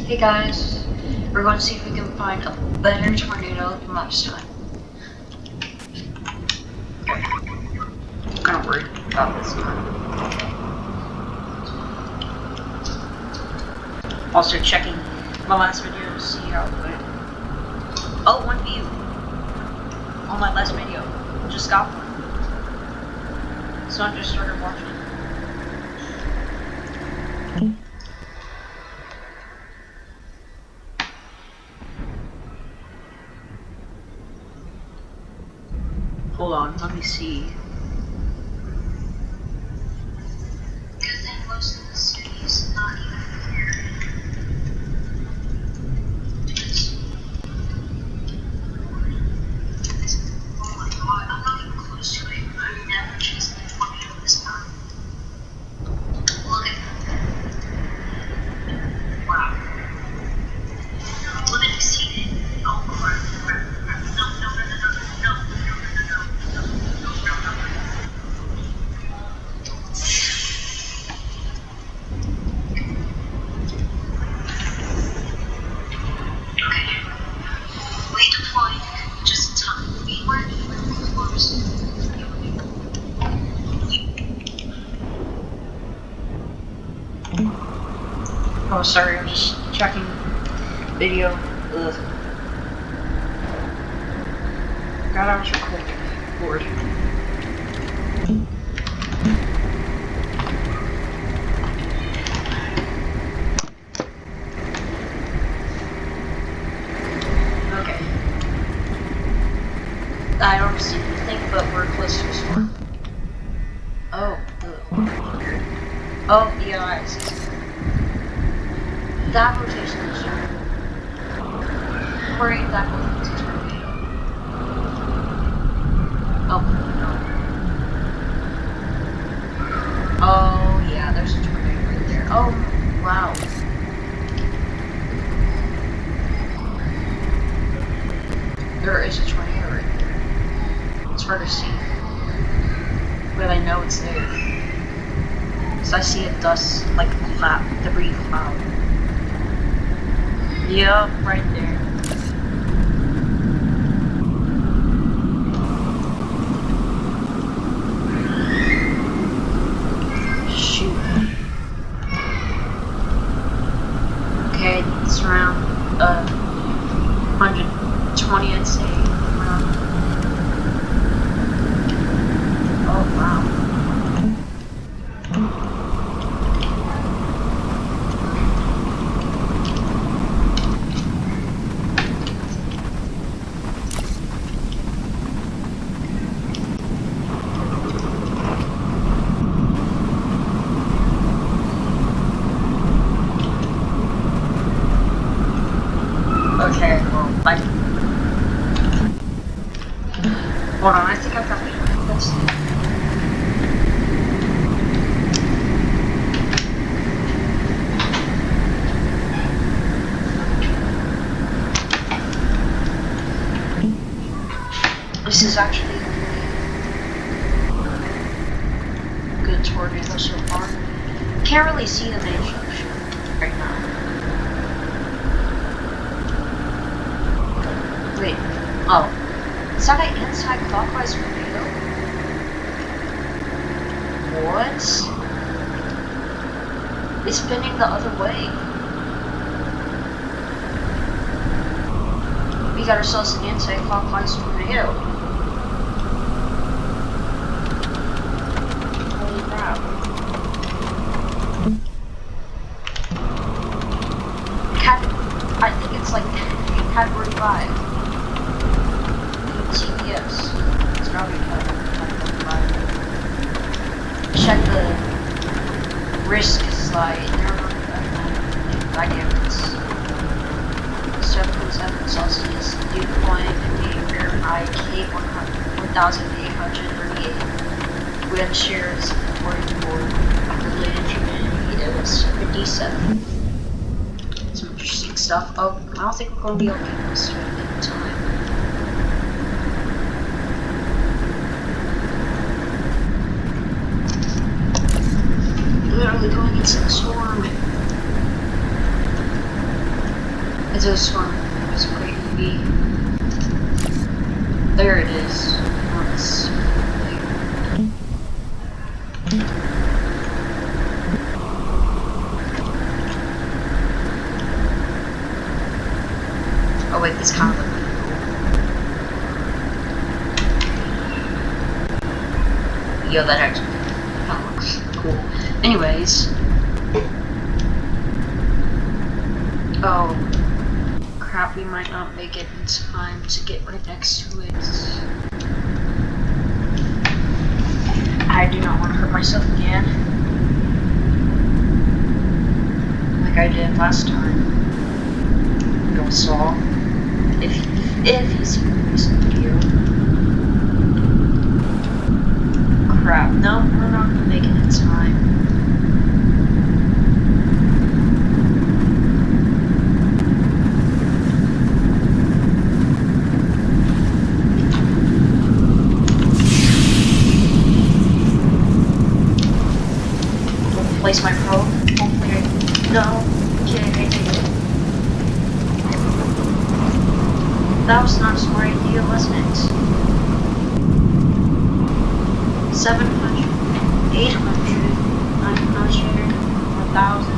Hey guys, we're going to see if we can find a better tornado than last time. I'm kind of worried about this time. Also checking my last video to see how it went. Oh, 1 view on my last video. Just got one. So I just started watching. Hold on, let me see. Good thing most of the city's not even here. Oh my god, I'm not even close to it. I'm never chasing a tornado this time. Look at that. Wow. Limit exceeded. Oh crap. No. Oh, sorry, I'm just checking video. Ugh. God, I was recording. Lord. Okay. I don't see anything, but we're close to a storm. Oh, weird. Oh, yeah, I see. That rotation is different. Worried that rotation is tornado. Oh, no. Oh, yeah, there's a tornado right there. Oh, wow. There is a tornado right there. It's hard to see. But I know it's there. So I see a dust, like, debris cloud. Yup, right there. Shoot. Okay, it's around 120, I'd say. Around. Oh wow. Okay, well, like, hold on, I think I've got the this. This is actually a good tornado so far. Can't really see the main structure right now. Wait, oh, is that an anti-clockwise tornado? What? It's spinning the other way. We got ourselves an anti-clockwise tornado. Holy crap. I think it's like Category 5. CPS. It's probably Category 5. Check the risk slide. I guess it's 7.7 Celsius. Dew point Fahrenheit. Cape 1,838. Wind shear is 44. Related humidity is 57. Some interesting stuff. Oh, I don't think we're going to be able to get this in time. Literally going into the storm. Because it was fun. It was a great movie. There it is. On this thing. Oh wait, this kind of looks cool. Yo, that actually kind of looks cool. Anyways. Oh. Crap, we might not make it in time to get right next to it. I do not want to hurt myself again. Like I did last time. Go Saw. If he's seen the recent video. Crap, no, we're not gonna make it in time. Place my probe. Hopefully I... No. Okay. That was not a smart idea, wasn't it? 700, 800, 900, 1,000.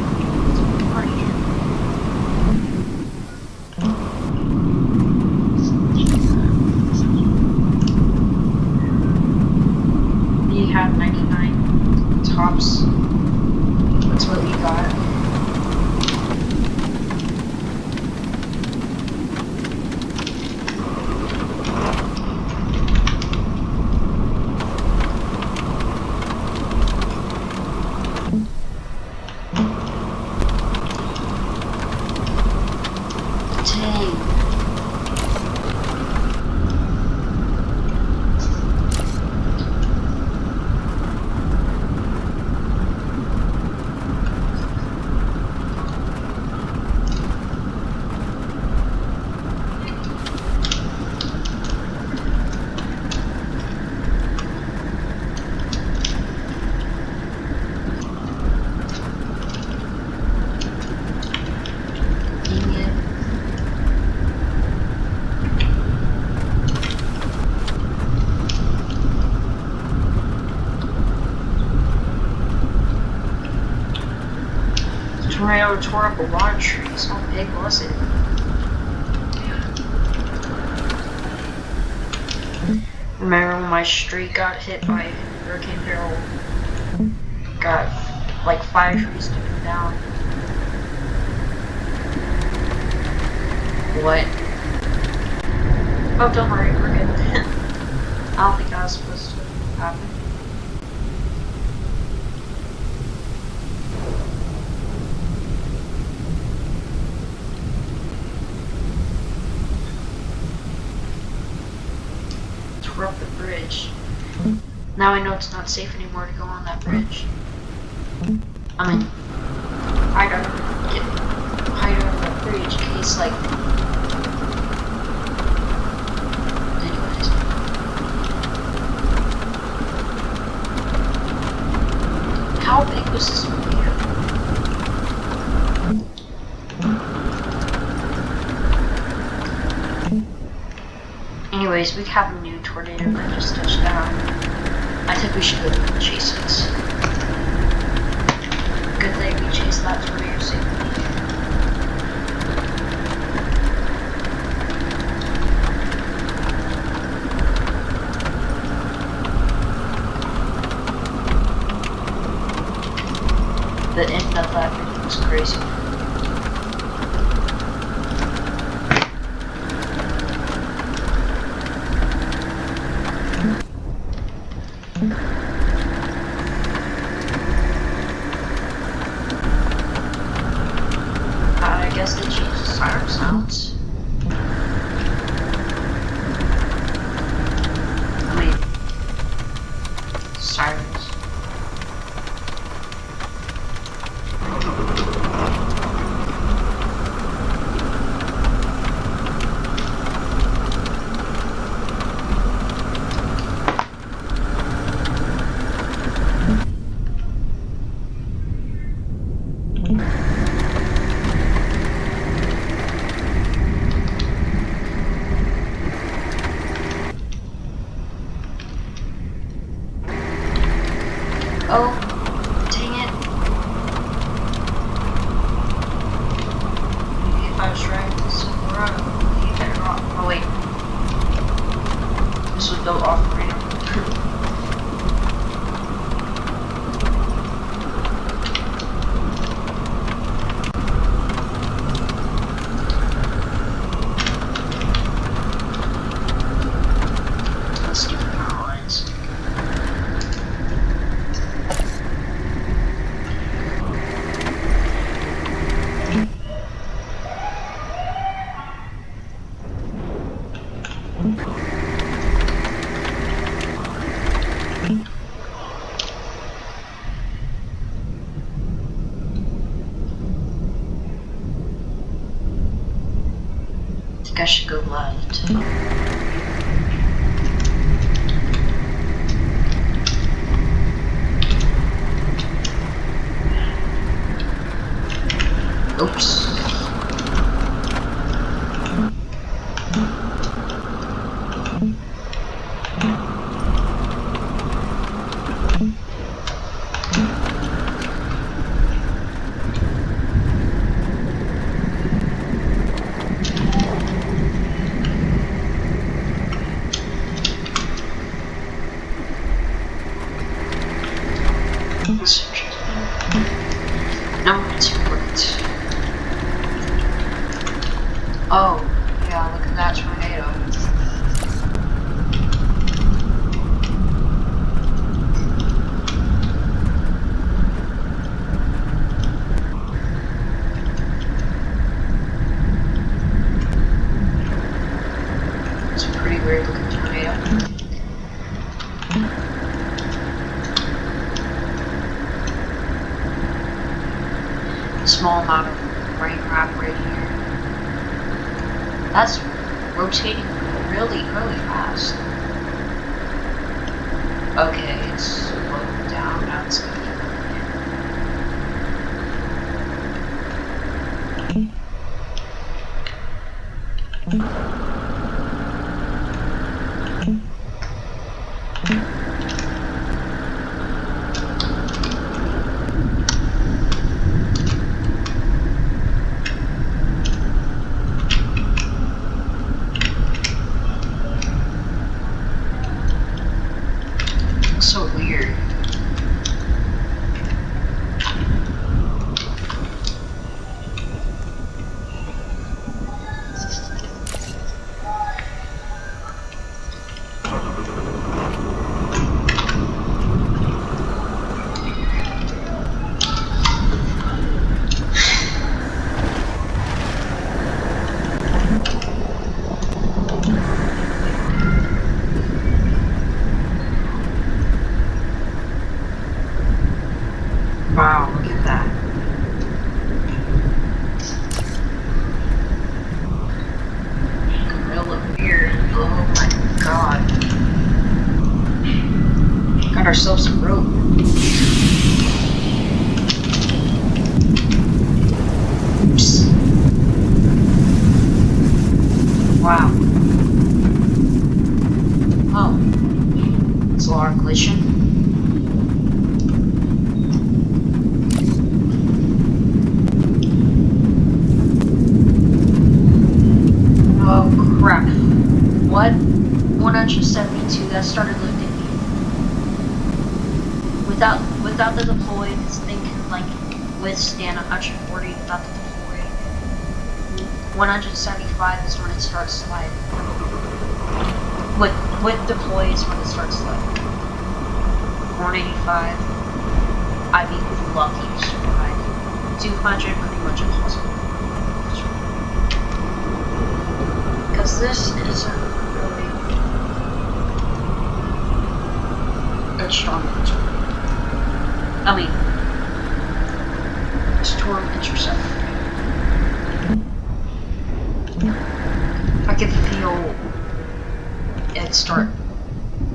We had 99 tops. That's what we got. Tornado tore up a lot of trees. How big was it? Remember when my street got hit by Hurricane Barrel? Got like 5 trees taken down. What? Oh, don't worry, we're good. I don't think that was supposed to happen. Up the bridge. Now I know it's not safe anymore to go on that bridge. I mean, I gotta get higher on that bridge in case, like. Anyways. How big was this movie? Anyways, we have a new tornado that just touched down. I think we should go chase it. Good thing we chased that tornado safely. The end of that video was crazy. I guess they changed the siren sounds. I mean, sirens. I should go left. Oops. No, it's great. Oh, yeah, look at that tornado. It's a pretty weird looking tornado. Small amount of rain wrap right here. That's rotating really, really fast. Okay, it's slowed down. Now it's gonna so weird. Wow, look at that. Real weird. Oh my god. Got ourselves a rope. Oops. Wow. Oh. It's a lot of glitching. Oh crap. What? 172, that started lifting me. Without the deploy, this thing can like withstand 140 without the deploy. 175 is when it starts sliding. With deploy is when it starts sliding. 185, I'd be lucky to survive. 200, pretty much impossible. Because this isn't really a strong storm. I mean, storm interceptor. I can feel it start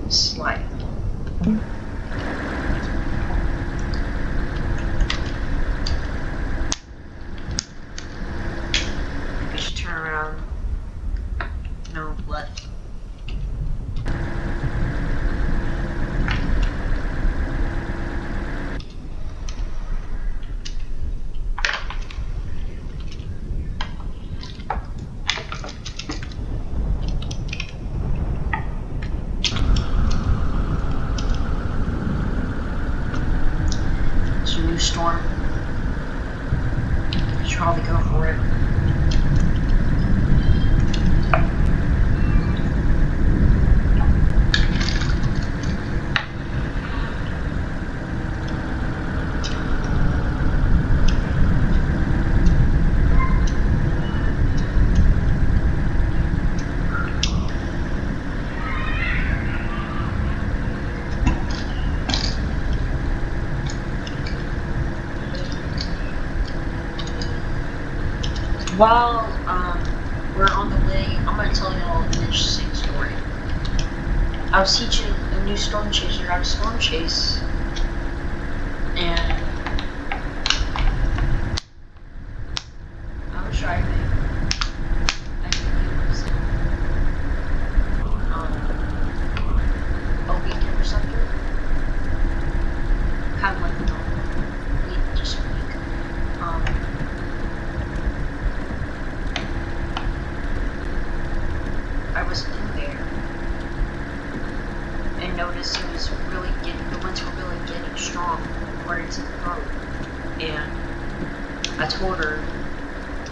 sliding. I should turn around. No, left. It's a new storm. Should probably go for it. While we're on the way. I'm gonna tell y'all an interesting story. I was teaching a new storm chaser how to storm chase, and I was driving. I think it was a weekend or something. Kind of like the normal week, just a week. I was in there and noticed it was really the winds were really getting strong according to the road. And I told her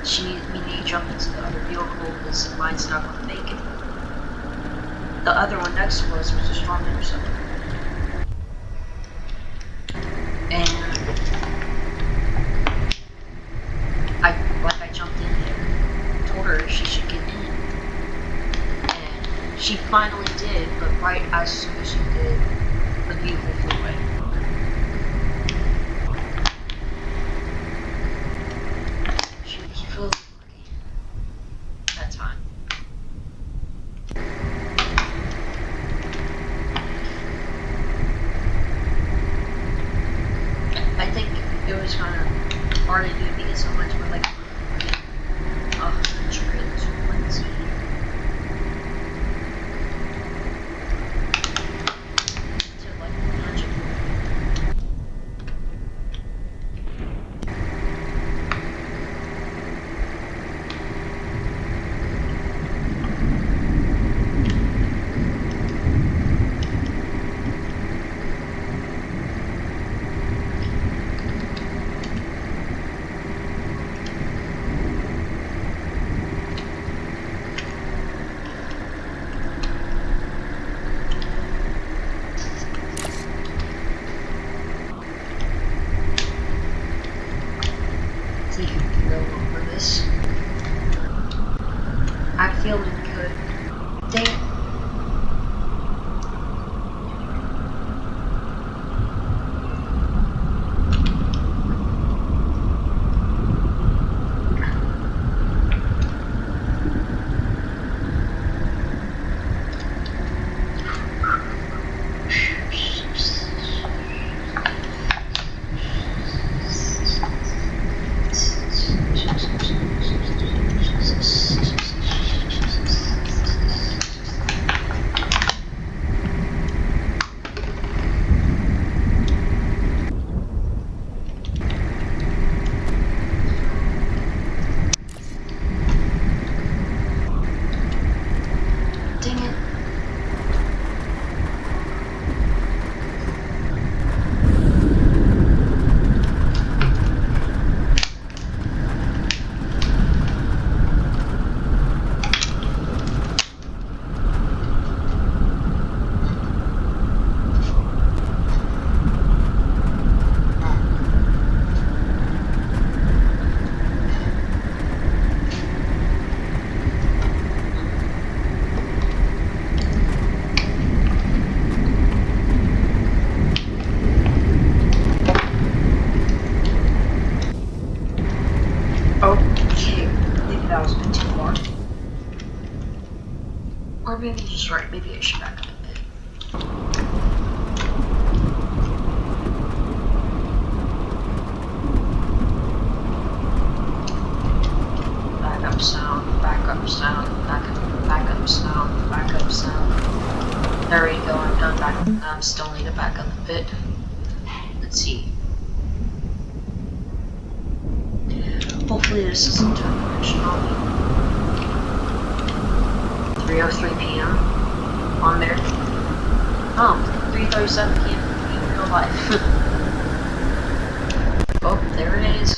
she needed me to jump into the other vehicle because mine's not going to make it. The other one next to us was a storm interceptor. And I jumped in there, told her she should get in. And she finally did, but right as soon as she did, the vehicle flew away. She was really lucky that time. I think it was kind of hard to do because so much were like, trails were windy. To like magic. See if you can go over this. I feel good. Dang it. Okay, maybe that was a bit too far. Or maybe just right, maybe I should back up a bit. Backup sound, backup sound, backup sound, backup sound. There we go, I'm done back. I still need to back up a bit. Let's see. Hopefully this isn't too much. 3:03 p.m. on there. Oh, 3:37 p.m. in real life. Oh, there it is.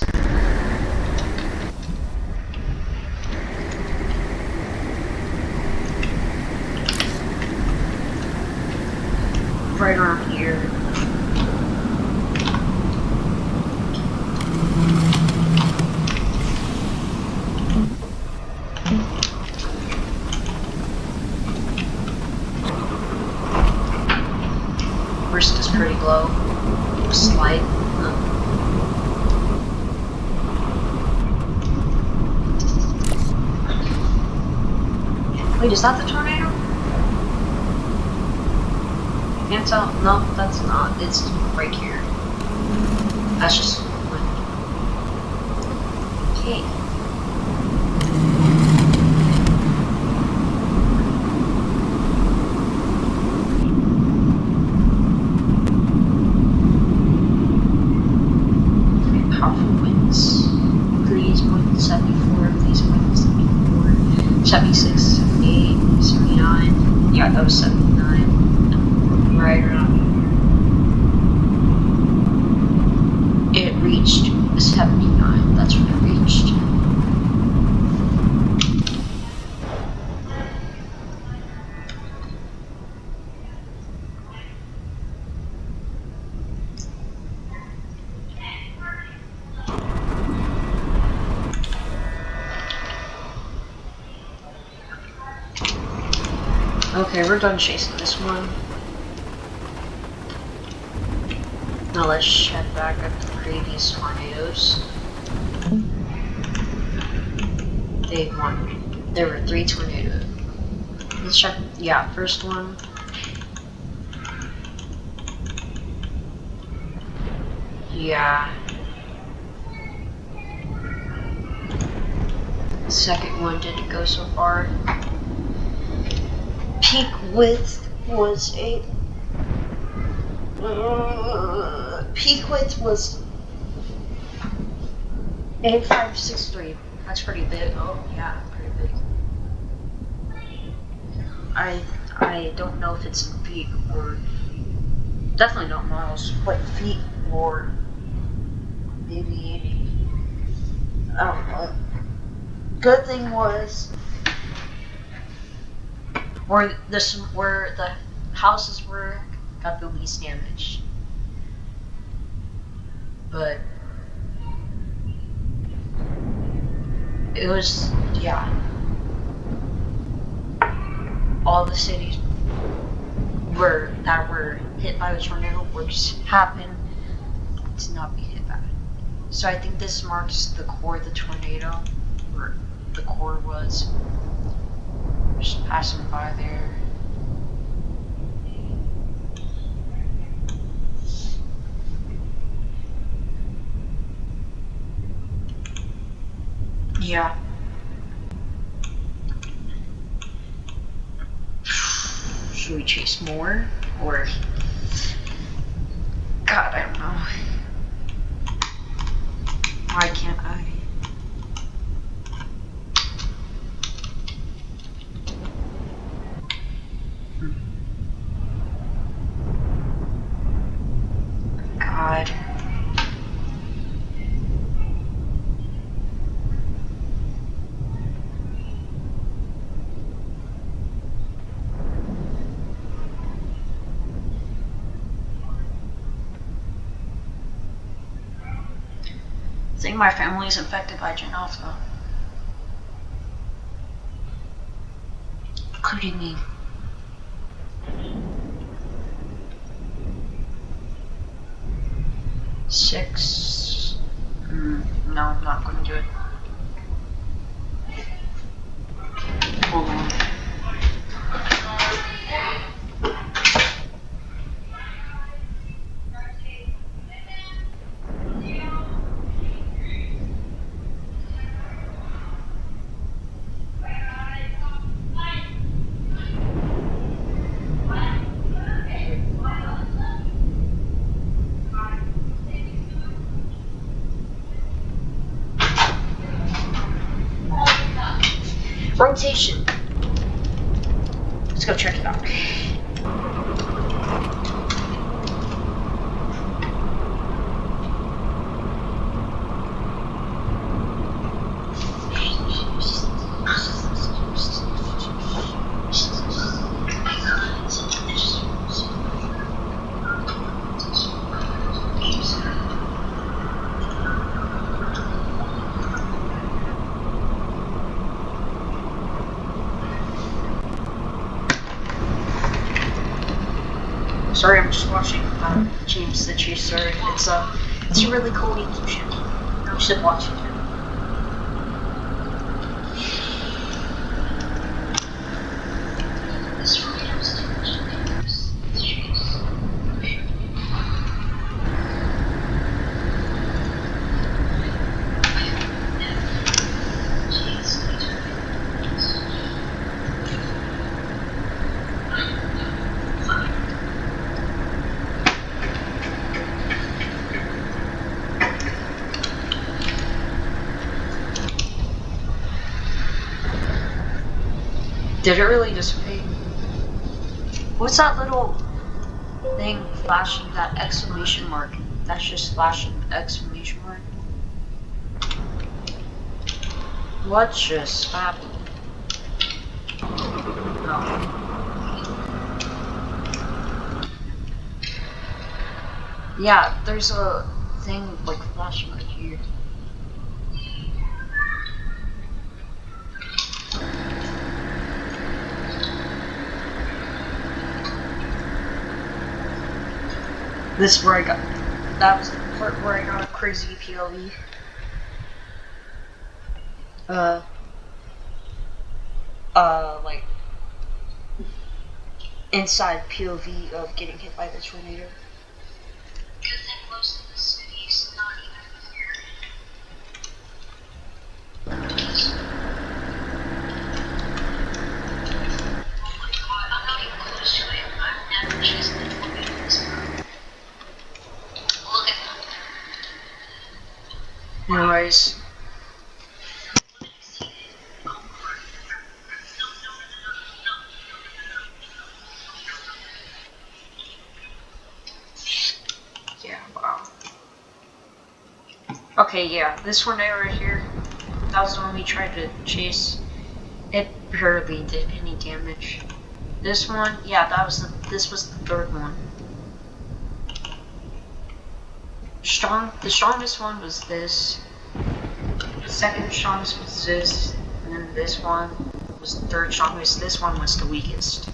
Right around here. Risk is pretty low. Slight. Wait, is that the tornado? Can't tell. No, that's not. It's right here. That's just wind. Okay. Powerful winds. Please, 74, please, 74, 76, 78, 79. Yeah, that was 79. Right around. It reached 79. That's what it reached. Okay, we're done chasing this one. Now let's check back at the previous tornadoes. There were 3 tornadoes. Let's check. Yeah, first one. Yeah. Second one didn't go so far. Peak width was peak width was 8563. That's pretty big. Oh yeah, pretty big. I don't know if it's in feet or definitely not miles, but feet or maybe I don't know. Good thing was where the houses were got the least damage. But it was, yeah. All the cities that were hit by the tornado were just happened to not be hit by it. So I think this marks the core of the tornado, where the core was. Just passing by there. Yeah. Should we chase more? Or God, I don't know. Why can't I? God. I think my family is infected by Janalpha. Including me. Six. No, I'm not going to do it. Hold on. Rotation. Let's go check it out. Sorry, I'm just watching James the Chaser. It's a really cool YouTube channel. You should watch it. Did it really dissipate? What's that little thing flashing, that exclamation mark? That's just flashing exclamation mark? What just happened? No. Yeah, there's a thing like flashing right here. This is where I got, that was the part where I got a crazy POV. Like, inside POV of getting hit by the tornado. Good thing most of the city's not even here. Oh my god, I'm not even close to it. I've never chased the tornado this far. Look at that. Anyways. Yeah, wow. Okay, yeah, this tornado right here, that was the one we tried to chase. It barely did any damage. This one, yeah, this was the third one. The strongest one was this. The second strongest was this, and then this one was the third strongest. This one was the weakest.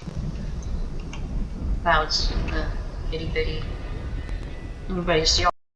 That was the itty bitty. Anybody see all